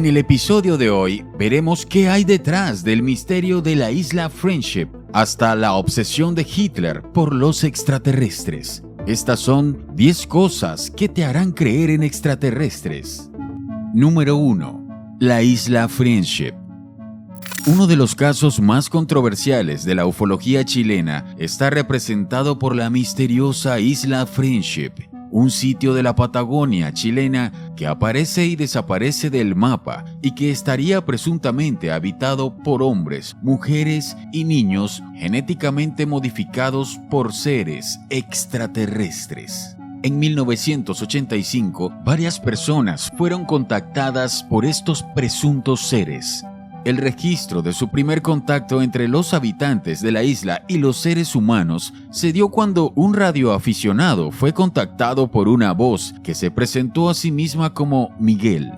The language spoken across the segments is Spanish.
En el episodio de hoy veremos qué hay detrás del misterio de la isla Friendship hasta la obsesión de Hitler por los extraterrestres. Estas son 10 cosas que te harán creer en extraterrestres. Número 1. La isla Friendship. Uno de los casos más controversiales de la ufología chilena está representado por la misteriosa isla Friendship, un sitio de la Patagonia chilena que aparece y desaparece del mapa y que estaría presuntamente habitado por hombres, mujeres y niños genéticamente modificados por seres extraterrestres. En 1985, varias personas fueron contactadas por estos presuntos seres. El registro de su primer contacto entre los habitantes de la isla y los seres humanos se dio cuando un radioaficionado fue contactado por una voz que se presentó a sí misma como Miguel.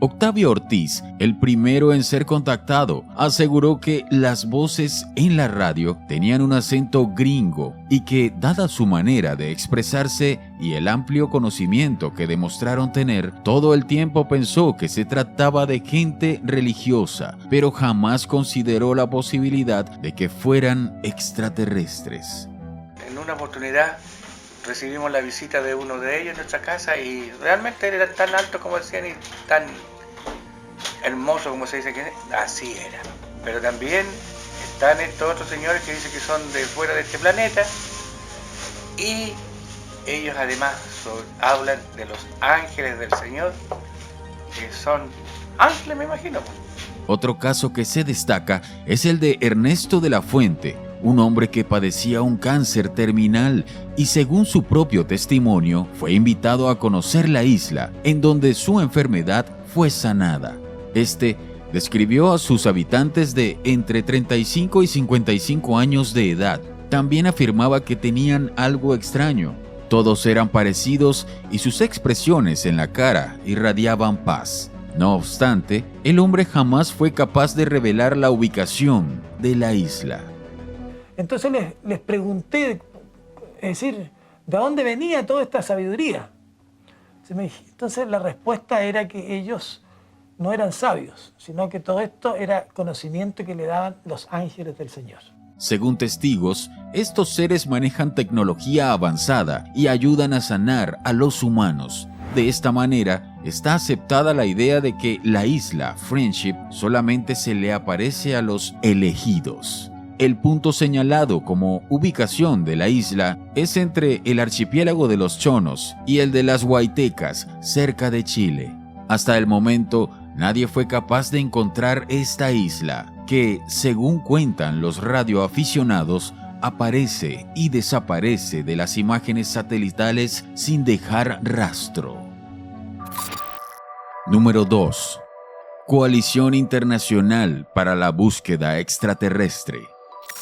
Octavio Ortiz, el primero en ser contactado, aseguró que las voces en la radio tenían un acento gringo y que, dada su manera de expresarse y el amplio conocimiento que demostraron tener, todo el tiempo pensó que se trataba de gente religiosa, pero jamás consideró la posibilidad de que fueran extraterrestres. En una oportunidad recibimos la visita de uno de ellos en nuestra casa y realmente era tan alto como decían y tan hermoso como se dice que así era. Pero también están estos otros señores que dicen que son de fuera de este planeta y ellos además hablan de los ángeles del Señor, que son ángeles, me imagino. Otro caso que se destaca es el de Ernesto de la Fuente, un hombre que padecía un cáncer terminal y, según su propio testimonio, fue invitado a conocer la isla, en donde su enfermedad fue sanada. Este describió a sus habitantes de entre 35 y 55 años de edad. También afirmaba que tenían algo extraño. Todos eran parecidos y sus expresiones en la cara irradiaban paz. No obstante, el hombre jamás fue capaz de revelar la ubicación de la isla. Entonces les pregunté, es decir, ¿de dónde venía toda esta sabiduría? Entonces la respuesta era que ellos no eran sabios, sino que todo esto era conocimiento que le daban los ángeles del Señor. Según testigos, estos seres manejan tecnología avanzada y ayudan a sanar a los humanos. De esta manera, está aceptada la idea de que la isla Friendship solamente se le aparece a los elegidos. El punto señalado como ubicación de la isla es entre el archipiélago de los Chonos y el de las Huaytecas, cerca de Chile. Hasta el momento, nadie fue capaz de encontrar esta isla, que, según cuentan los radioaficionados, aparece y desaparece de las imágenes satelitales sin dejar rastro. Número 2. Coalición Internacional para la Búsqueda Extraterrestre.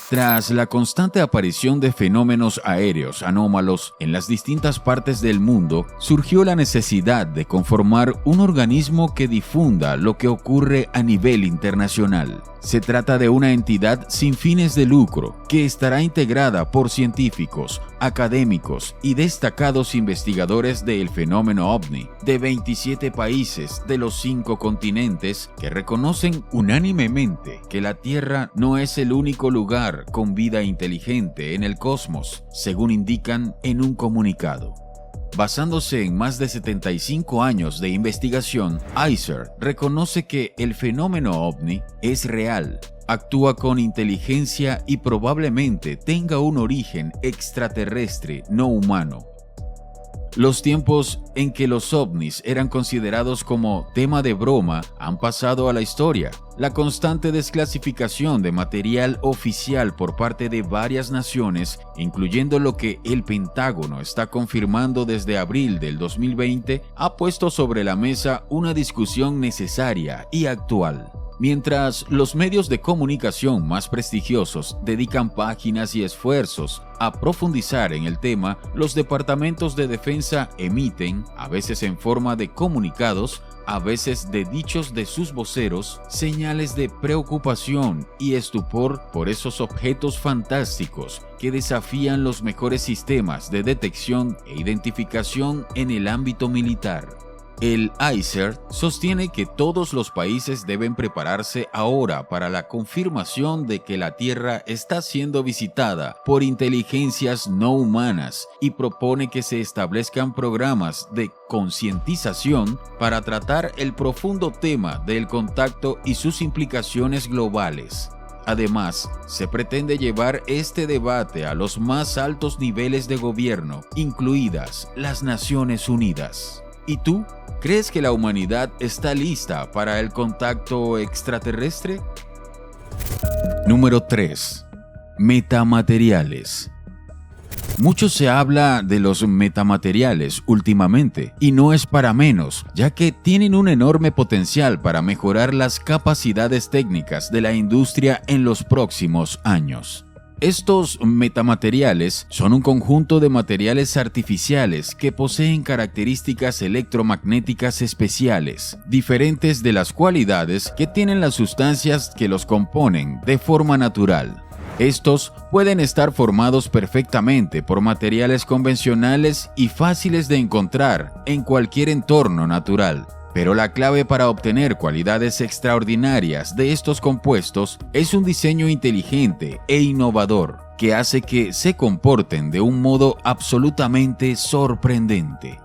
Tras la constante aparición de fenómenos aéreos anómalos en las distintas partes del mundo, surgió la necesidad de conformar un organismo que difunda lo que ocurre a nivel internacional. Se trata de una entidad sin fines de lucro que estará integrada por científicos, académicos y destacados investigadores del fenómeno OVNI de 27 países de los 5 continentes que reconocen unánimemente que la Tierra no es el único lugar con vida inteligente en el cosmos, según indican en un comunicado. Basándose en más de 75 años de investigación, ICER reconoce que el fenómeno OVNI es real, actúa con inteligencia y probablemente tenga un origen extraterrestre no humano. Los tiempos en que los ovnis eran considerados como tema de broma han pasado a la historia. La constante desclasificación de material oficial por parte de varias naciones, incluyendo lo que el Pentágono está confirmando desde abril del 2020, ha puesto sobre la mesa una discusión necesaria y actual. Mientras los medios de comunicación más prestigiosos dedican páginas y esfuerzos a profundizar en el tema, los departamentos de defensa emiten, a veces en forma de comunicados, a veces de dichos de sus voceros, señales de preocupación y estupor por esos objetos fantásticos que desafían los mejores sistemas de detección e identificación en el ámbito militar. El ICER sostiene que todos los países deben prepararse ahora para la confirmación de que la Tierra está siendo visitada por inteligencias no humanas y propone que se establezcan programas de concientización para tratar el profundo tema del contacto y sus implicaciones globales. Además, se pretende llevar este debate a los más altos niveles de gobierno, incluidas las Naciones Unidas. ¿Y tú? ¿Crees que la humanidad está lista para el contacto extraterrestre? Número 3. Metamateriales. Mucho se habla de los metamateriales últimamente, y no es para menos, ya que tienen un enorme potencial para mejorar las capacidades técnicas de la industria en los próximos años. Estos metamateriales son un conjunto de materiales artificiales que poseen características electromagnéticas especiales, diferentes de las cualidades que tienen las sustancias que los componen de forma natural. Estos pueden estar formados perfectamente por materiales convencionales y fáciles de encontrar en cualquier entorno natural. Pero la clave para obtener cualidades extraordinarias de estos compuestos es un diseño inteligente e innovador que hace que se comporten de un modo absolutamente sorprendente.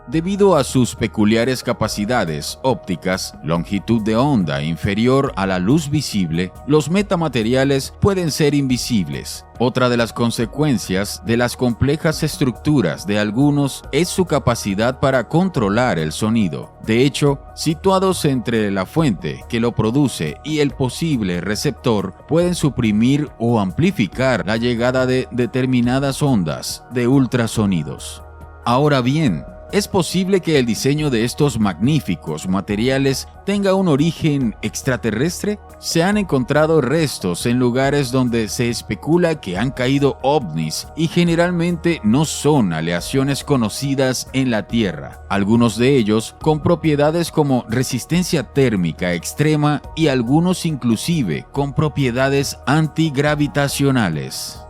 Debido a sus peculiares capacidades ópticas, longitud de onda inferior a la luz visible, los metamateriales pueden ser invisibles. Otra de las consecuencias de las complejas estructuras de algunos es su capacidad para controlar el sonido. De hecho, situados entre la fuente que lo produce y el posible receptor, pueden suprimir o amplificar la llegada de determinadas ondas de ultrasonidos. Ahora bien, ¿es posible que el diseño de estos magníficos materiales tenga un origen extraterrestre? Se han encontrado restos en lugares donde se especula que han caído ovnis y generalmente no son aleaciones conocidas en la Tierra. Algunos de ellos con propiedades como resistencia térmica extrema y algunos inclusive con propiedades antigravitacionales.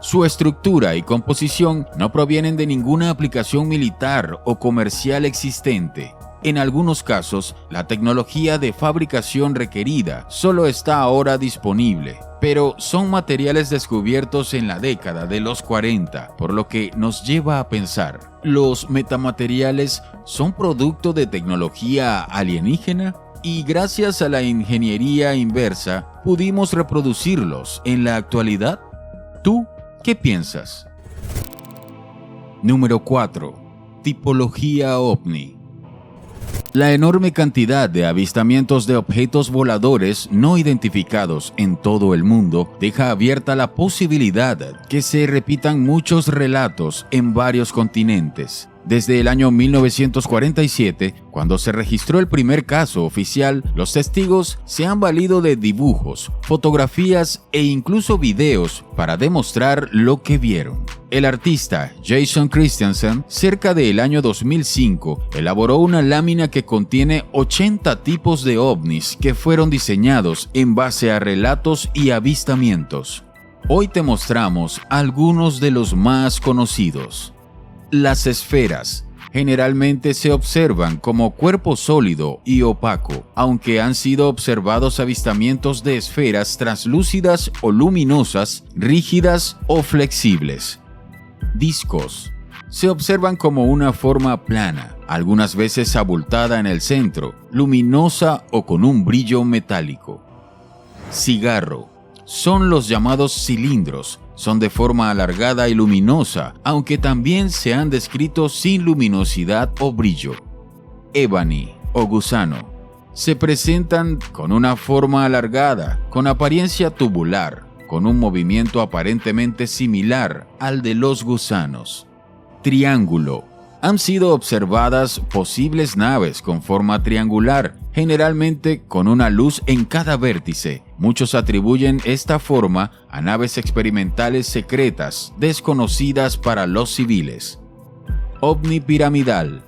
Su estructura y composición no provienen de ninguna aplicación militar o comercial existente. En algunos casos, la tecnología de fabricación requerida solo está ahora disponible, pero son materiales descubiertos en la década de los 40, por lo que nos lleva a pensar, ¿los metamateriales son producto de tecnología alienígena? Y gracias a la ingeniería inversa, ¿pudimos reproducirlos en la actualidad? ¿Tú qué piensas? Número 4. Tipología ovni. La enorme cantidad de avistamientos de objetos voladores no identificados en todo el mundo deja abierta la posibilidad que se repitan muchos relatos en varios continentes. Desde el año 1947, cuando se registró el primer caso oficial, los testigos se han valido de dibujos, fotografías e incluso videos para demostrar lo que vieron. El artista Jason Christiansen, cerca del año 2005, elaboró una lámina que contiene 80 tipos de ovnis que fueron diseñados en base a relatos y avistamientos. Hoy te mostramos algunos de los más conocidos. Las esferas generalmente se observan como cuerpo sólido y opaco, aunque han sido observados avistamientos de esferas translúcidas o luminosas, rígidas o flexibles. Discos se observan como una forma plana, algunas veces abultada en el centro, luminosa o con un brillo metálico. Cigarro son los llamados cilindros. Son de forma alargada y luminosa, aunque también se han descrito sin luminosidad o brillo. Ébano o gusano. Se presentan con una forma alargada, con apariencia tubular, con un movimiento aparentemente similar al de los gusanos. Triángulo. Han sido observadas posibles naves con forma triangular, generalmente con una luz en cada vértice. Muchos atribuyen esta forma a naves experimentales secretas, desconocidas para los civiles. Ovni piramidal.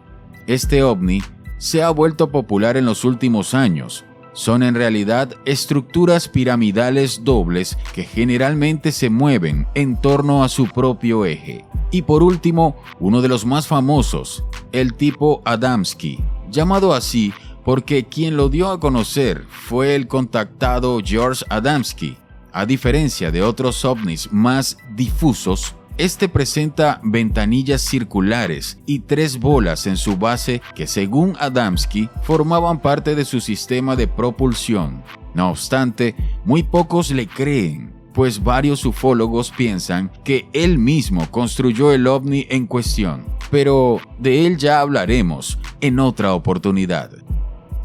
Este ovni se ha vuelto popular en los últimos años. Son en realidad estructuras piramidales dobles que generalmente se mueven en torno a su propio eje. Y por último, uno de los más famosos, el tipo Adamski. llamado así porque quien lo dio a conocer fue el contactado George Adamski. A diferencia de otros ovnis más difusos, este presenta ventanillas circulares y 3 bolas en su base que, según Adamski, formaban parte de su sistema de propulsión. No obstante, muy pocos le creen, pues varios ufólogos piensan que él mismo construyó el ovni en cuestión, pero de él ya hablaremos en otra oportunidad.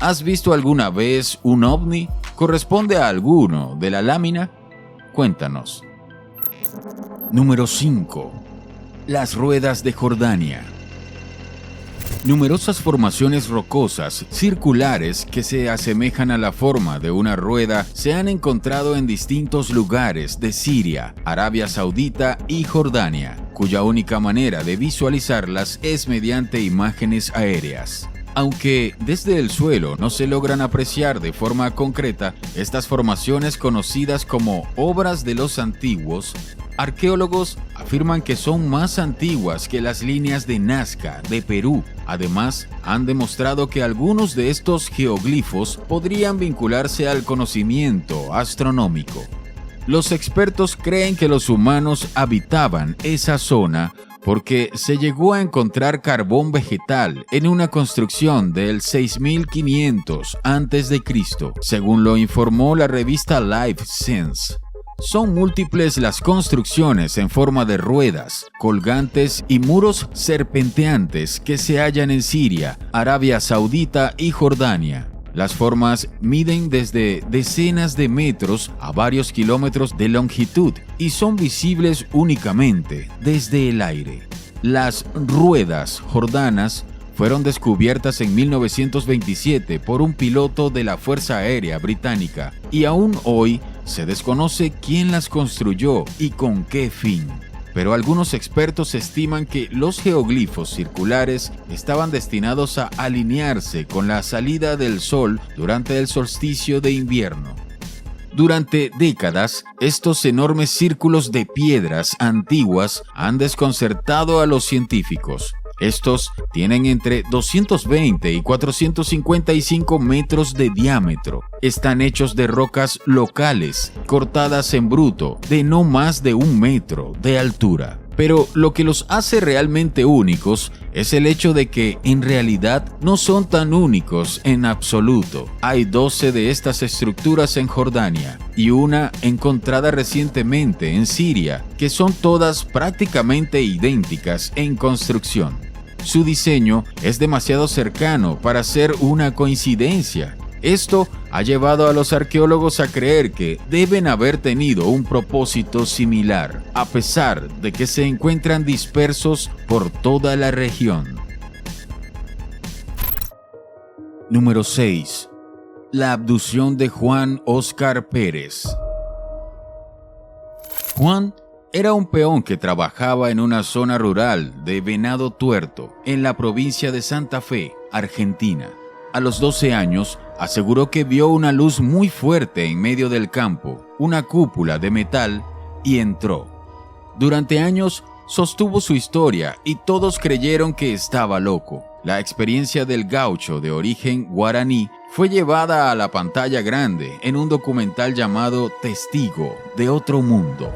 ¿Has visto alguna vez un ovni? ¿Corresponde a alguno de la lámina? Cuéntanos. Número 5. Las ruedas de Jordania. Numerosas formaciones rocosas circulares que se asemejan a la forma de una rueda se han encontrado en distintos lugares de Siria, Arabia Saudita y Jordania, cuya única manera de visualizarlas es mediante imágenes aéreas. Aunque desde el suelo no se logran apreciar de forma concreta, estas formaciones conocidas como obras de los antiguos, arqueólogos afirman que son más antiguas que las líneas de Nazca de Perú. Además, han demostrado que algunos de estos geoglifos podrían vincularse al conocimiento astronómico. Los expertos creen que los humanos habitaban esa zona porque se llegó a encontrar carbón vegetal en una construcción del 6500 a.C., según lo informó la revista Life Science. Son múltiples las construcciones en forma de ruedas, colgantes y muros serpenteantes que se hallan en Siria, Arabia Saudita y Jordania. Las formas miden desde decenas de metros a varios kilómetros de longitud y son visibles únicamente desde el aire. Las ruedas jordanas fueron descubiertas en 1927 por un piloto de la Fuerza Aérea Británica y aún hoy se desconoce quién las construyó y con qué fin. Pero algunos expertos estiman que los geoglifos circulares estaban destinados a alinearse con la salida del sol durante el solsticio de invierno. Durante décadas, estos enormes círculos de piedras antiguas han desconcertado a los científicos. Estos tienen entre 220 y 455 metros de diámetro. Están hechos de rocas locales, cortadas en bruto, de no más de 1 metro de altura. Pero lo que los hace realmente únicos es el hecho de que en realidad no son tan únicos en absoluto. Hay 12 de estas estructuras en Jordania y una encontrada recientemente en Siria, que son todas prácticamente idénticas en construcción. Su diseño es demasiado cercano para ser una coincidencia. Esto ha llevado a los arqueólogos a creer que deben haber tenido un propósito similar, a pesar de que se encuentran dispersos por toda la región. Número 6. La abducción de Juan Óscar Pérez. Juan era un peón que trabajaba en una zona rural de Venado Tuerto, en la provincia de Santa Fe, Argentina. A los 12 años, aseguró que vio una luz muy fuerte en medio del campo, una cúpula de metal, y entró. Durante años, sostuvo su historia y todos creyeron que estaba loco. La experiencia del gaucho de origen guaraní fue llevada a la pantalla grande en un documental llamado Testigo de Otro Mundo.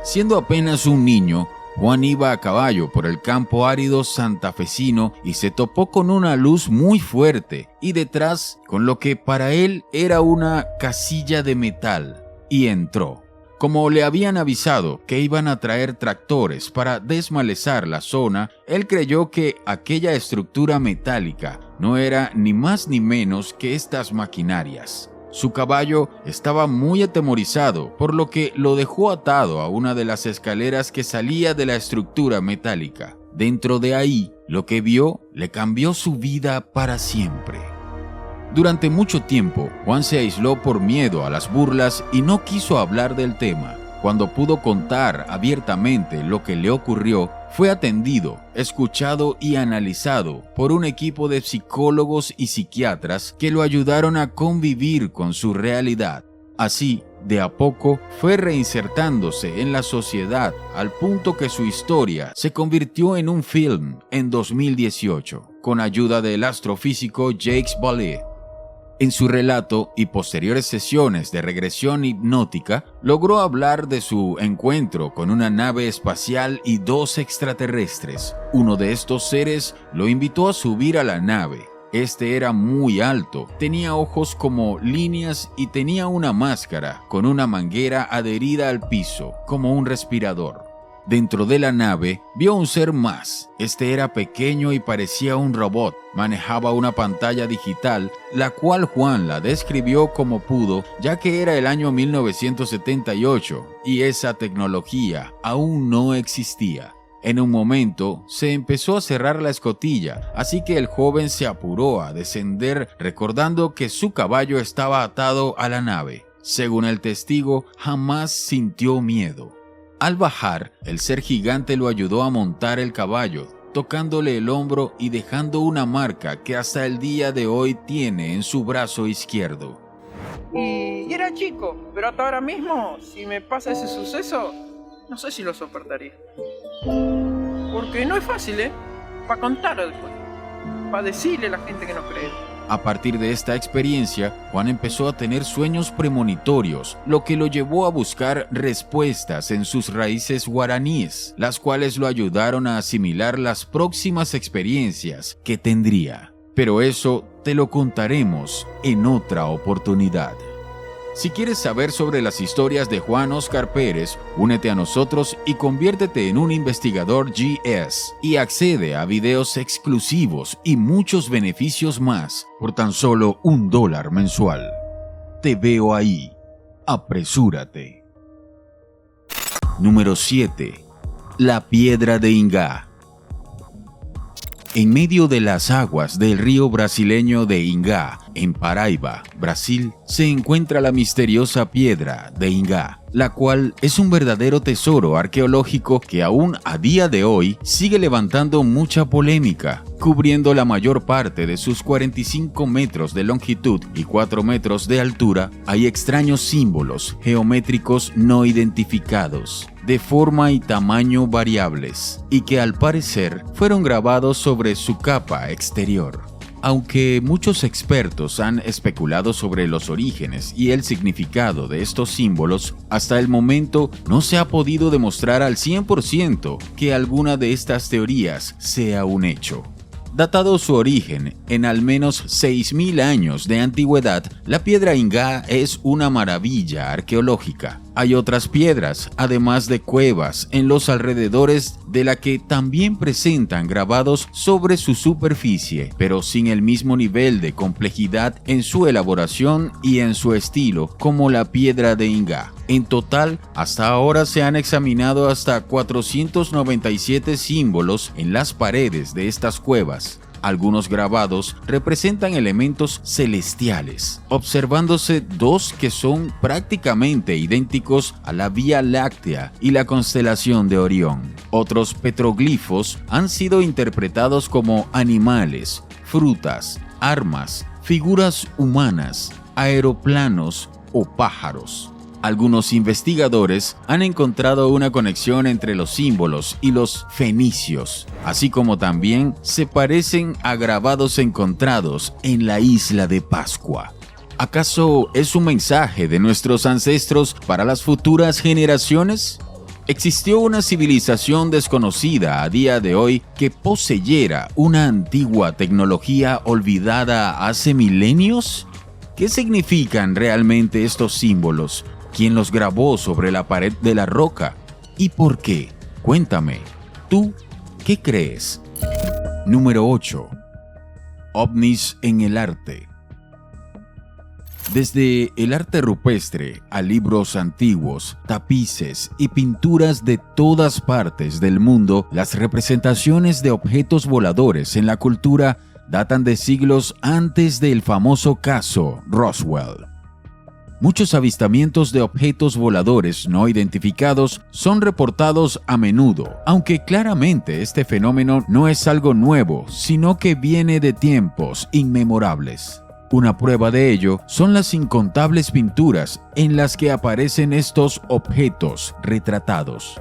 Siendo apenas un niño, Juan iba a caballo por el campo árido santafesino y se topó con una luz muy fuerte y detrás con lo que para él era una casilla de metal, y entró. Como le habían avisado que iban a traer tractores para desmalezar la zona, él creyó que aquella estructura metálica no era ni más ni menos que estas maquinarias. Su caballo estaba muy atemorizado, por lo que lo dejó atado a una de las escaleras que salía de la estructura metálica. Dentro de ahí, lo que vio le cambió su vida para siempre. Durante mucho tiempo, Juan se aisló por miedo a las burlas y no quiso hablar del tema. Cuando pudo contar abiertamente lo que le ocurrió, fue atendido, escuchado y analizado por un equipo de psicólogos y psiquiatras que lo ayudaron a convivir con su realidad. Así, de a poco, fue reinsertándose en la sociedad al punto que su historia se convirtió en un film en 2018. con ayuda del astrofísico Jacques Vallée. En su relato y posteriores sesiones de regresión hipnótica, logró hablar de su encuentro con una nave espacial y 2 extraterrestres. Uno de estos seres lo invitó a subir a la nave. Este era muy alto, tenía ojos como líneas y tenía una máscara con una manguera adherida al piso, como un respirador. Dentro de la nave, vio un ser más. Este era pequeño y parecía un robot. Manejaba una pantalla digital, la cual Juan la describió como pudo, ya que era el año 1978 y esa tecnología aún no existía. En un momento, se empezó a cerrar la escotilla, así que el joven se apuró a descender recordando que su caballo estaba atado a la nave. Según el testigo, jamás sintió miedo. Al bajar, el ser gigante lo ayudó a montar el caballo, tocándole el hombro y dejando una marca que hasta el día de hoy tiene en su brazo izquierdo. Y era chico, pero hasta ahora mismo, si me pasa ese suceso, no sé si lo soportaría. Porque no es fácil, para contarlo después, para decirle a la gente que no cree. A partir de esta experiencia, Juan empezó a tener sueños premonitorios, lo que lo llevó a buscar respuestas en sus raíces guaraníes, las cuales lo ayudaron a asimilar las próximas experiencias que tendría. Pero eso te lo contaremos en otra oportunidad. Si quieres saber sobre las historias de Juan Óscar Pérez, únete a nosotros y conviértete en un investigador GS y accede a videos exclusivos y muchos beneficios más por tan solo $1 mensual. Te veo ahí. Apresúrate. Número 7. La piedra de Ingá. En medio de las aguas del río brasileño de Ingá, en Paraíba, Brasil, se encuentra la misteriosa piedra de Ingá, la cual es un verdadero tesoro arqueológico que aún a día de hoy sigue levantando mucha polémica. Cubriendo la mayor parte de sus 45 metros de longitud y 4 metros de altura, hay extraños símbolos geométricos no identificados, de forma y tamaño variables, y que al parecer fueron grabados sobre su capa exterior. Aunque muchos expertos han especulado sobre los orígenes y el significado de estos símbolos, hasta el momento no se ha podido demostrar al 100% que alguna de estas teorías sea un hecho. Datado su origen en al menos 6.000 años de antigüedad, la piedra Ingá es una maravilla arqueológica. Hay otras piedras, además de cuevas, en los alrededores de la que también presentan grabados sobre su superficie, pero sin el mismo nivel de complejidad en su elaboración y en su estilo como la piedra de Ingá. En total, hasta ahora se han examinado hasta 497 símbolos en las paredes de estas cuevas. Algunos grabados representan elementos celestiales, observándose 2 que son prácticamente idénticos a la Vía Láctea y la constelación de Orión. Otros petroglifos han sido interpretados como animales, frutas, armas, figuras humanas, aeroplanos o pájaros. Algunos investigadores han encontrado una conexión entre los símbolos y los fenicios, así como también se parecen a grabados encontrados en la isla de Pascua. ¿Acaso es un mensaje de nuestros ancestros para las futuras generaciones? ¿Existió una civilización desconocida a día de hoy que poseyera una antigua tecnología olvidada hace milenios? ¿Qué significan realmente estos símbolos? ¿Quién los grabó sobre la pared de la roca? ¿Y por qué? Cuéntame, ¿tú qué crees? Número 8. OVNIs en el arte. Desde el arte rupestre a libros antiguos, tapices y pinturas de todas partes del mundo, las representaciones de objetos voladores en la cultura datan de siglos antes del famoso caso Roswell. Muchos avistamientos de objetos voladores no identificados son reportados a menudo, aunque claramente este fenómeno no es algo nuevo, sino que viene de tiempos inmemorables. Una prueba de ello son las incontables pinturas en las que aparecen estos objetos retratados.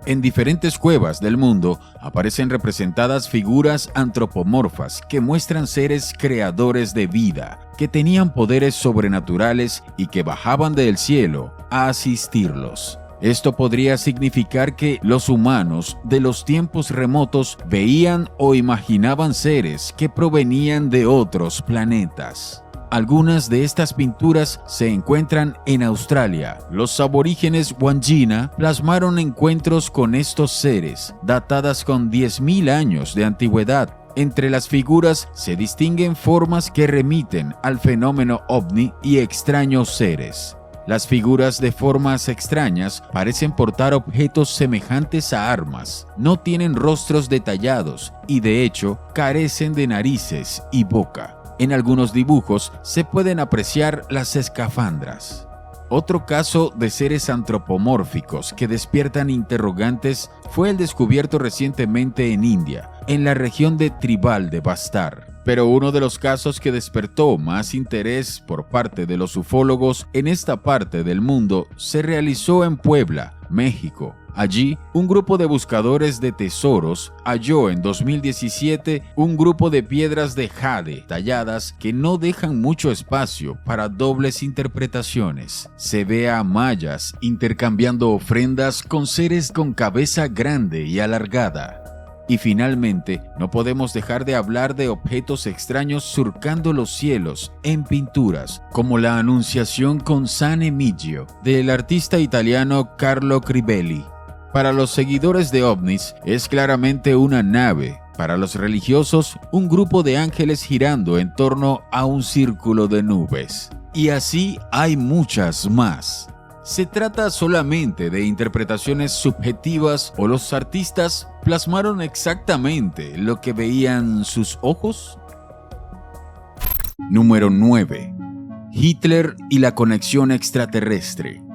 En diferentes cuevas del mundo aparecen representadas figuras antropomorfas que muestran seres creadores de vida, que tenían poderes sobrenaturales y que bajaban del cielo a asistirlos. Esto podría significar que los humanos de los tiempos remotos veían o imaginaban seres que provenían de otros planetas. Algunas de estas pinturas se encuentran en Australia. Los aborígenes Wandjina plasmaron encuentros con estos seres, datadas con 10.000 años de antigüedad. Entre las figuras se distinguen formas que remiten al fenómeno ovni y extraños seres. Las figuras de formas extrañas parecen portar objetos semejantes a armas, no tienen rostros detallados y de hecho carecen de narices y boca. En algunos dibujos se pueden apreciar las escafandras. Otro caso de seres antropomórficos que despiertan interrogantes fue el descubierto recientemente en India, en la región de Tribal de Bastar. Pero uno de los casos que despertó más interés por parte de los ufólogos en esta parte del mundo se realizó en Puebla, México. Allí, un grupo de buscadores de tesoros halló en 2017 un grupo de piedras de jade talladas que no dejan mucho espacio para dobles interpretaciones. Se ve a mayas intercambiando ofrendas con seres con cabeza grande y alargada. Y finalmente, no podemos dejar de hablar de objetos extraños surcando los cielos en pinturas, como la Anunciación con San Emigdio, del artista italiano Carlo Crivelli. Para los seguidores de ovnis, es claramente una nave. Para los religiosos, un grupo de ángeles girando en torno a un círculo de nubes. Y así hay muchas más. ¿Se trata solamente de interpretaciones subjetivas o los artistas plasmaron exactamente lo que veían sus ojos? Número 9. Hitler y la conexión extraterrestre.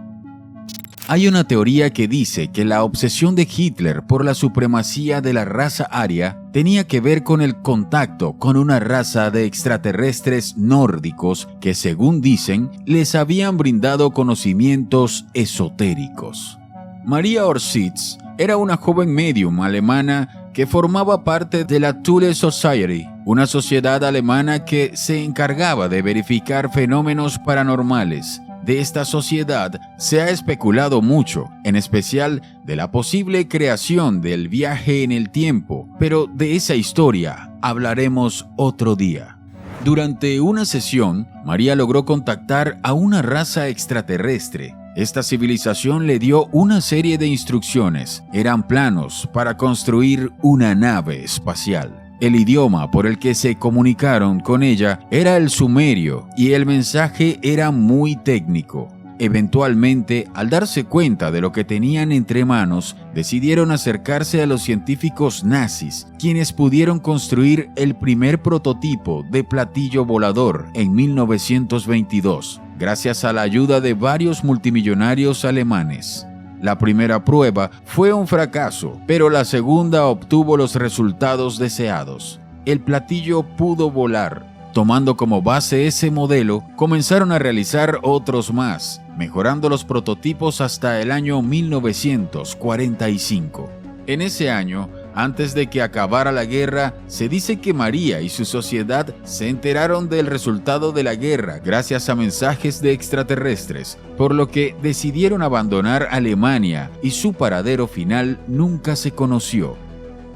Hay una teoría que dice que la obsesión de Hitler por la supremacía de la raza aria tenía que ver con el contacto con una raza de extraterrestres nórdicos que, según dicen, les habían brindado conocimientos esotéricos. Maria Orsitz era una joven medium alemana que formaba parte de la Thule Society, una sociedad alemana que se encargaba de verificar fenómenos paranormales. De esta sociedad se ha especulado mucho, en especial de la posible creación del viaje en el tiempo, pero de esa historia hablaremos otro día. Durante una sesión, María logró contactar a una raza extraterrestre. Esta civilización le dio una serie de instrucciones. Eran planos para construir una nave espacial. El idioma por el que se comunicaron con ella era el sumerio y el mensaje era muy técnico. Eventualmente, al darse cuenta de lo que tenían entre manos, decidieron acercarse a los científicos nazis, quienes pudieron construir el primer prototipo de platillo volador en 1922, gracias a la ayuda de varios multimillonarios alemanes. La primera prueba fue un fracaso, pero la segunda obtuvo los resultados deseados. El platillo pudo volar. Tomando como base ese modelo, comenzaron a realizar otros más, mejorando los prototipos hasta el año 1945. En ese año, antes de que acabara la guerra, se dice que María y su sociedad se enteraron del resultado de la guerra gracias a mensajes de extraterrestres, por lo que decidieron abandonar Alemania y su paradero final nunca se conoció.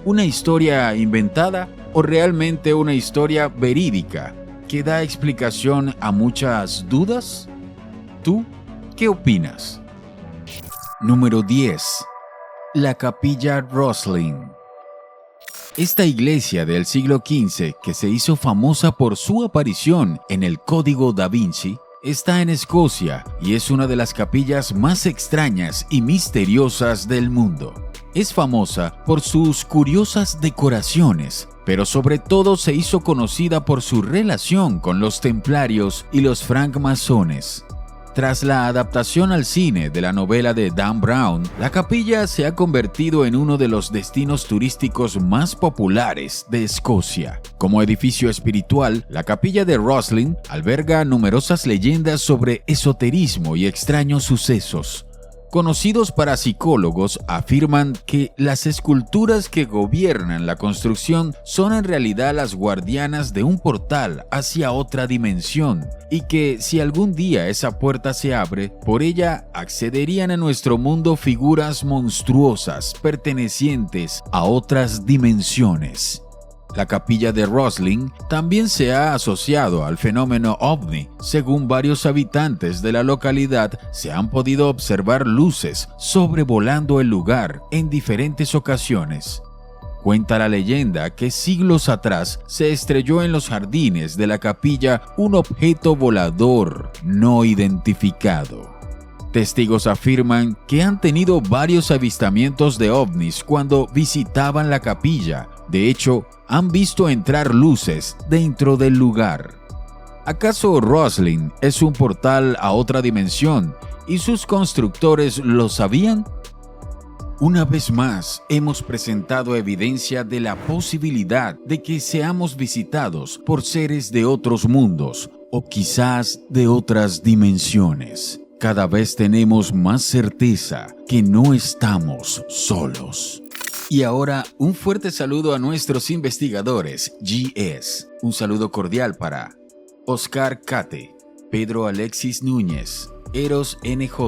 ¿Una historia inventada o realmente una historia verídica que da explicación a muchas dudas? ¿Tú qué opinas? Número 10. La Capilla Rosslyn. Esta iglesia del siglo XV, que se hizo famosa por su aparición en el Código da Vinci, está en Escocia y es una de las capillas más extrañas y misteriosas del mundo. Es famosa por sus curiosas decoraciones, pero sobre todo se hizo conocida por su relación con los templarios y los francmasones. Tras la adaptación al cine de la novela de Dan Brown, la capilla se ha convertido en uno de los destinos turísticos más populares de Escocia. Como edificio espiritual, la capilla de Rosslyn alberga numerosas leyendas sobre esoterismo y extraños sucesos. conocidos parapsicólogos afirman que las esculturas que gobiernan la construcción son en realidad las guardianas de un portal hacia otra dimensión y que si algún día esa puerta se abre, por ella accederían a nuestro mundo figuras monstruosas pertenecientes a otras dimensiones. La capilla de Rosslyn también se ha asociado al fenómeno ovni. Según varios habitantes de la localidad, se han podido observar luces sobrevolando el lugar en diferentes ocasiones. Cuenta la leyenda que siglos atrás se estrelló en los jardines de la capilla un objeto volador no identificado. Testigos afirman que han tenido varios avistamientos de ovnis cuando visitaban la capilla. De hecho, han visto entrar luces dentro del lugar. ¿Acaso Rosslyn es un portal a otra dimensión y sus constructores lo sabían? Una vez más, hemos presentado evidencia de la posibilidad de que seamos visitados por seres de otros mundos o quizás de otras dimensiones. Cada vez tenemos más certeza que no estamos solos. Y ahora, un fuerte saludo a nuestros investigadores GS. Un saludo cordial para Oscar Cate, Pedro Alexis Núñez, Eros NJ,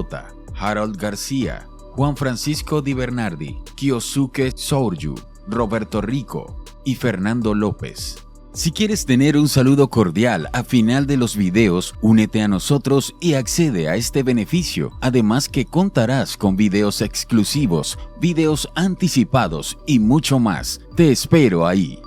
Harold García, Juan Francisco Di Bernardi, Kyosuke Souryu, Roberto Rico y Fernando López. Si quieres tener un saludo cordial al final de los videos, únete a nosotros y accede a este beneficio. Además que contarás con videos exclusivos, videos anticipados y mucho más. Te espero ahí.